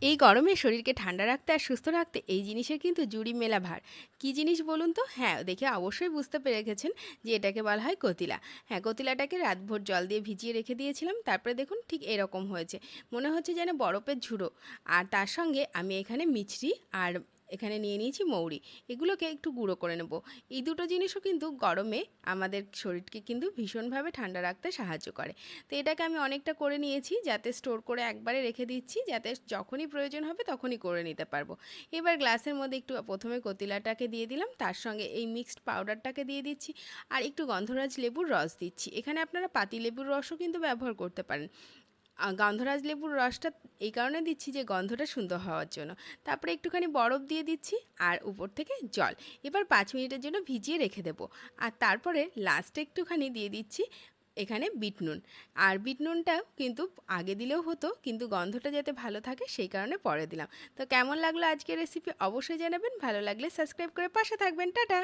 এই গরমে শরীরকে ঠান্ডা রাখতে আর সুস্থ রাখতে এই জিনিসের কিন্তু জুড়ি মেলা ভার। কী জিনিস বলুন তো? হ্যাঁ, দেখে অবশ্যই বুঝতে পেরে গেছেন যে এটাকে বলা হয় কতিলা। হ্যাঁ, কতিলাটাকে রাতভর জল দিয়ে ভিজিয়ে রেখে দিয়েছিলাম। তারপরে দেখুন ঠিক এরকম হয়েছে। মনে হচ্ছে যেন বরফের ঝুড়ো। আর তার সঙ্গে আমি এখানে মিছরি আর এখানে নিয়ে নিয়েছি মৌরি। এগুলোকে একটু গুঁড়ো করে নেব। এই দুটো জিনিসও কিন্তু গরমে আমাদের শরীরকে কিন্তু ভীষণভাবে ঠান্ডা রাখতে সাহায্য করে। তো এটাকে আমি অনেকটা করে নিয়েছি, যাতে স্টোর করে একবারে রেখে দিচ্ছি, যাতে যখনই প্রয়োজন হবে তখনই করে নিতে পারবো। এবার গ্লাসের মধ্যে একটু প্রথমে কতিলাটাকে দিয়ে দিলাম, তার সঙ্গে এই মিক্সড পাউডারটাকে দিয়ে দিচ্ছি, আর একটু গন্ধরাজ লেবুর রস দিচ্ছি। এখানে আপনারা পাতি লেবুর রসও কিন্তু ব্যবহার করতে পারেন। গন্ধরাজ লেবুর রসটা এই কারণে দিচ্ছি যে গন্ধটা সুন্দর হওয়ার জন্য। তারপরে একটুখানি বরফ দিয়ে দিচ্ছি আর উপর থেকে জল। এবার 5 মিনিটের জন্য ভিজিয়ে রেখে দেবো। আর তারপরে লাস্টে একটুখানি দিয়ে দিচ্ছি এখানে বিট নুন। আর বিট নুনটাও কিন্তু আগে দিলেও হতো, কিন্তু গন্ধটা যাতে ভালো থাকে সেই কারণে পরে দিলাম। তো কেমন লাগলো আজকের রেসিপি অবশ্যই জানাবেন। ভালো লাগলে সাবস্ক্রাইব করে পাশে থাকবেন। টাটা।